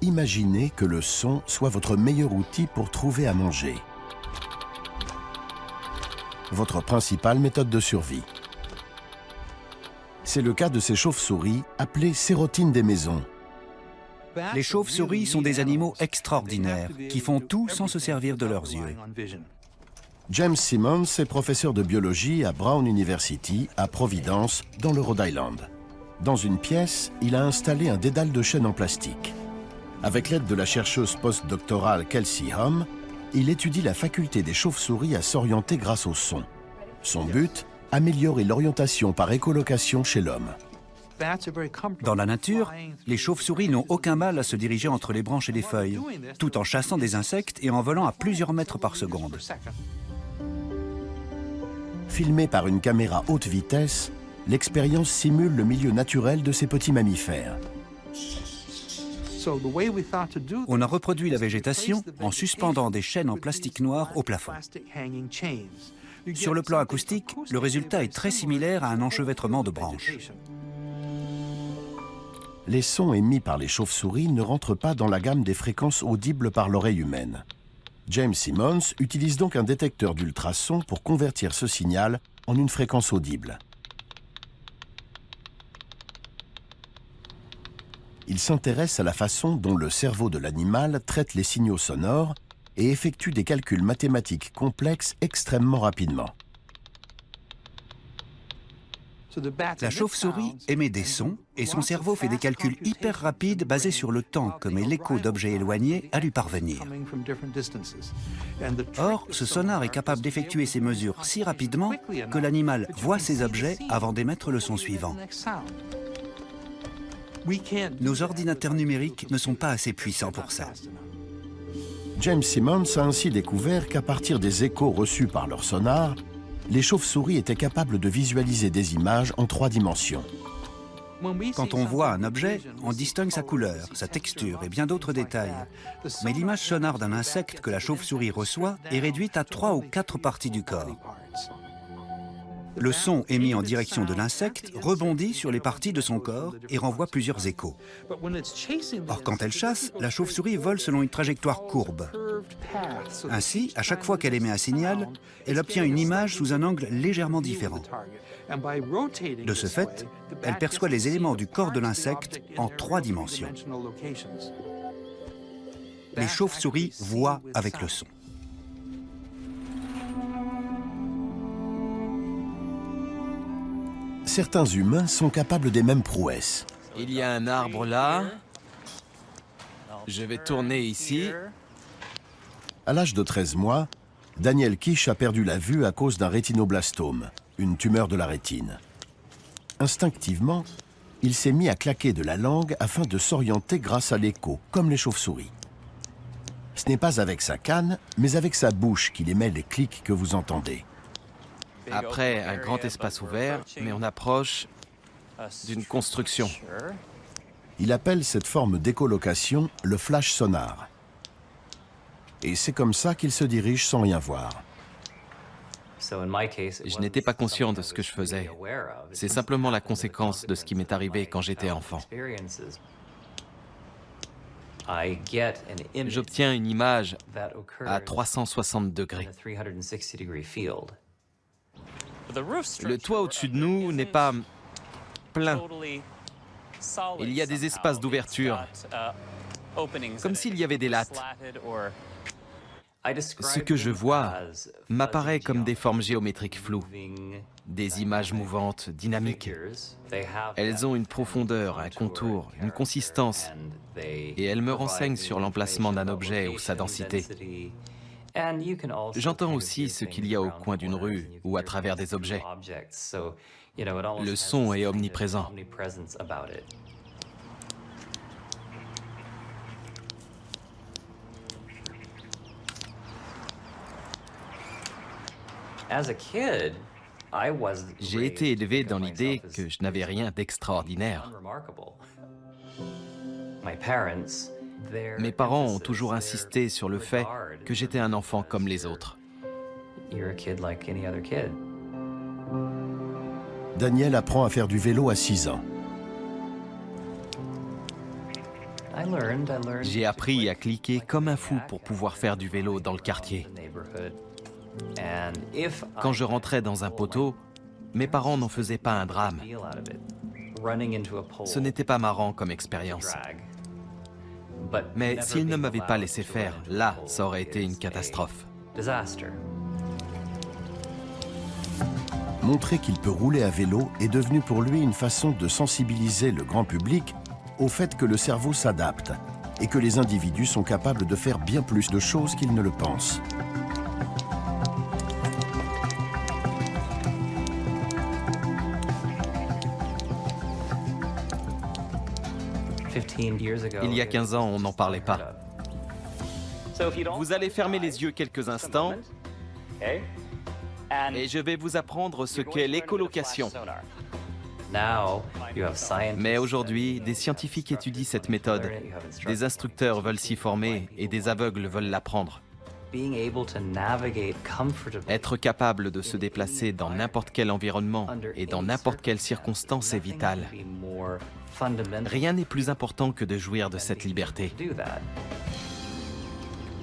Imaginez que le son soit votre meilleur outil pour trouver à manger. Votre principale méthode de survie. C'est le cas de ces chauves-souris appelées sérotines des maisons. Les chauves-souris sont des animaux extraordinaires qui font tout sans se servir de leurs yeux. James Simmons est professeur de biologie à Brown University, à Providence, dans le Rhode Island. Dans une pièce, il a installé un dédale de chêne en plastique. Avec l'aide de la chercheuse postdoctorale Kelsey Hom, il étudie la faculté des chauves-souris à s'orienter grâce au son. Son but, améliorer l'orientation par écholocation chez l'homme. Dans la nature, les chauves-souris n'ont aucun mal à se diriger entre les branches et les feuilles, tout en chassant des insectes et en volant à plusieurs mètres par seconde. Filmé par une caméra haute vitesse, l'expérience simule le milieu naturel de ces petits mammifères. On a reproduit la végétation en suspendant des chaînes en plastique noir au plafond. Sur le plan acoustique, le résultat est très similaire à un enchevêtrement de branches. Les sons émis par les chauves-souris ne rentrent pas dans la gamme des fréquences audibles par l'oreille humaine. James Simmons utilise donc un détecteur d'ultrasons pour convertir ce signal en une fréquence audible. Il s'intéresse à la façon dont le cerveau de l'animal traite les signaux sonores et effectue des calculs mathématiques complexes extrêmement rapidement. La chauve-souris émet des sons et son cerveau fait des calculs hyper rapides basés sur le temps que met l'écho d'objets éloignés à lui parvenir. Or, ce sonar est capable d'effectuer ces mesures si rapidement que l'animal voit ces objets avant d'émettre le son suivant. Nos ordinateurs numériques ne sont pas assez puissants pour ça. James Simmons a ainsi découvert qu'à partir des échos reçus par leur sonar, les chauves-souris étaient capables de visualiser des images en 3 dimensions. Quand on voit un objet, on distingue sa couleur, sa texture et bien d'autres détails. Mais l'image sonore d'un insecte que la chauve-souris reçoit est réduite à 3 ou 4 parties du corps. Le son émis en direction de l'insecte rebondit sur les parties de son corps et renvoie plusieurs échos. Or, quand elle chasse, la chauve-souris vole selon une trajectoire courbe. Ainsi, à chaque fois qu'elle émet un signal, elle obtient une image sous un angle légèrement différent. De ce fait, elle perçoit les éléments du corps de l'insecte en 3 dimensions. Les chauves-souris voient avec le son. Certains humains sont capables des mêmes prouesses. Il y a un arbre là. Je vais tourner ici. À l'âge de 13 mois, Daniel Kish a perdu la vue à cause d'un rétinoblastome, une tumeur de la rétine. Instinctivement, il s'est mis à claquer de la langue afin de s'orienter grâce à l'écho, comme les chauves-souris. Ce n'est pas avec sa canne, mais avec sa bouche qu'il émet les clics que vous entendez. Après, un grand espace ouvert, mais on approche d'une construction. Il appelle cette forme d'écholocation le flash sonar. Et c'est comme ça qu'il se dirige sans rien voir. Je n'étais pas conscient de ce que je faisais. C'est simplement la conséquence de ce qui m'est arrivé quand j'étais enfant. J'obtiens une image à 360 degrés. Le toit au-dessus de nous n'est pas plein. Il y a des espaces d'ouverture, comme s'il y avait des lattes. Ce que je vois m'apparaît comme des formes géométriques floues, des images mouvantes, dynamiques. Elles ont une profondeur, un contour, une consistance, et elles me renseignent sur l'emplacement d'un objet ou sa densité. J'entends aussi ce qu'il y a au coin d'une rue ou à travers des objets. Le son est omniprésent. J'ai été élevé dans l'idée que je n'avais rien d'extraordinaire. Mes parents ont toujours insisté sur le fait que j'étais un enfant comme les autres. Daniel apprend à faire du vélo à 6 ans. J'ai appris à cliquer comme un fou pour pouvoir faire du vélo dans le quartier. Quand je rentrais dans un poteau, mes parents n'en faisaient pas un drame. Ce n'était pas marrant comme expérience. Mais s'ils ne m'avaient pas laissé faire, là, ça aurait été une catastrophe. Montrer qu'il peut rouler à vélo est devenu pour lui une façon de sensibiliser le grand public au fait que le cerveau s'adapte et que les individus sont capables de faire bien plus de choses qu'ils ne le pensent. Il y a 15 ans, on n'en parlait pas. Vous allez fermer les yeux quelques instants et je vais vous apprendre ce qu'est l'écholocation. Mais aujourd'hui, des scientifiques étudient cette méthode. Des instructeurs veulent s'y former et des aveugles veulent l'apprendre. Être capable de se déplacer dans n'importe quel environnement et dans n'importe quelle circonstance est vital. Rien n'est plus important que de jouir de cette liberté.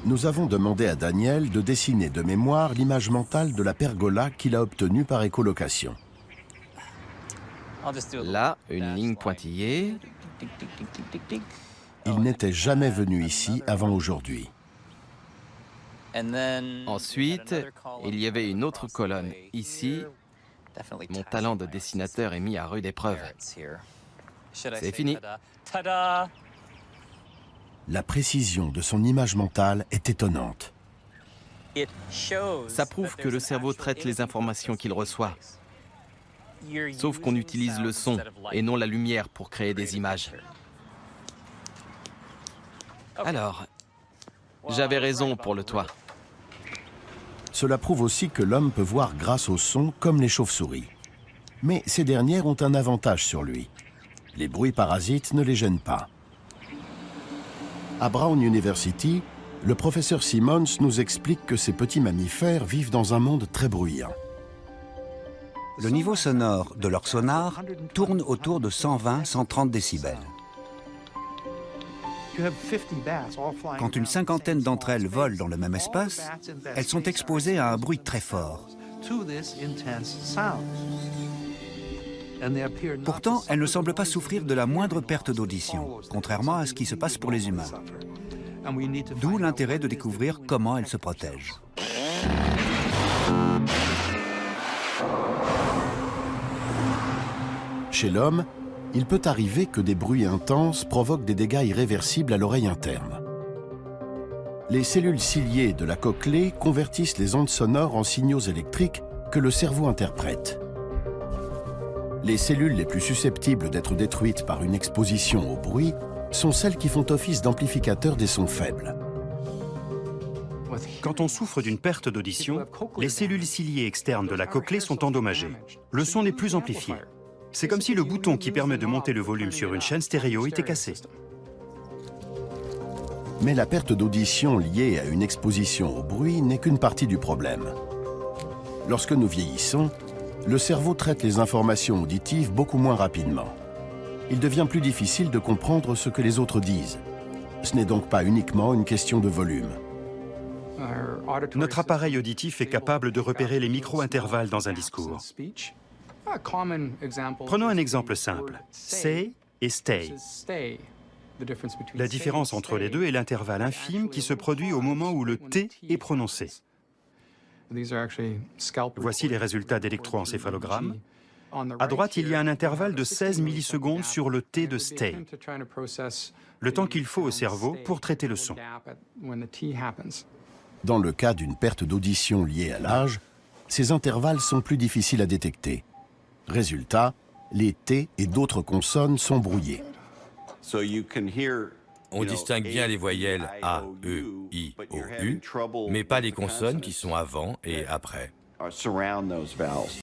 Nous avons demandé à Daniel de dessiner de mémoire l'image mentale de la pergola qu'il a obtenue par écolocation. Là, une ligne pointillée. Il n'était jamais venu ici avant aujourd'hui. Ensuite, il y avait une autre colonne. Ici, mon talent de dessinateur est mis à rude épreuve. C'est fini. La précision de son image mentale est étonnante. Ça prouve que le cerveau traite les informations qu'il reçoit. Sauf qu'on utilise le son et non la lumière pour créer des images. Alors, j'avais raison pour le toit. Cela prouve aussi que l'homme peut voir grâce au son comme les chauves-souris. Mais ces dernières ont un avantage sur lui. Les bruits parasites ne les gênent pas. À Brown University, le professeur Simmons nous explique que ces petits mammifères vivent dans un monde très bruyant. Le niveau sonore de leur sonar tourne autour de 120-130 décibels. Quand une cinquantaine d'entre elles volent dans le même espace, elles sont exposées à un bruit très fort. Pourtant, elles ne semblent pas souffrir de la moindre perte d'audition, contrairement à ce qui se passe pour les humains. D'où l'intérêt de découvrir comment elles se protègent. Chez l'homme, il peut arriver que des bruits intenses provoquent des dégâts irréversibles à l'oreille interne. Les cellules ciliées de la cochlée convertissent les ondes sonores en signaux électriques que le cerveau interprète. Les cellules les plus susceptibles d'être détruites par une exposition au bruit sont celles qui font office d'amplificateurs des sons faibles. Quand on souffre d'une perte d'audition, les cellules ciliées externes de la cochlée sont endommagées. Le son n'est plus amplifié. C'est comme si le bouton qui permet de monter le volume sur une chaîne stéréo était cassé. Mais la perte d'audition liée à une exposition au bruit n'est qu'une partie du problème. Lorsque nous vieillissons, le cerveau traite les informations auditives beaucoup moins rapidement. Il devient plus difficile de comprendre ce que les autres disent. Ce n'est donc pas uniquement une question de volume. Notre appareil auditif est capable de repérer les micro-intervalles dans un discours. Prenons un exemple simple, say et stay. La différence entre les deux est l'intervalle infime qui se produit au moment où le T est prononcé. Voici les résultats d'électroencéphalogramme. À droite, il y a un intervalle de 16 millisecondes sur le T de stay, le temps qu'il faut au cerveau pour traiter le son. Dans le cas d'une perte d'audition liée à l'âge, ces intervalles sont plus difficiles à détecter. Résultat, les T et d'autres consonnes sont brouillées. On distingue bien les voyelles A, E, I, O, U, mais pas les consonnes qui sont avant et après.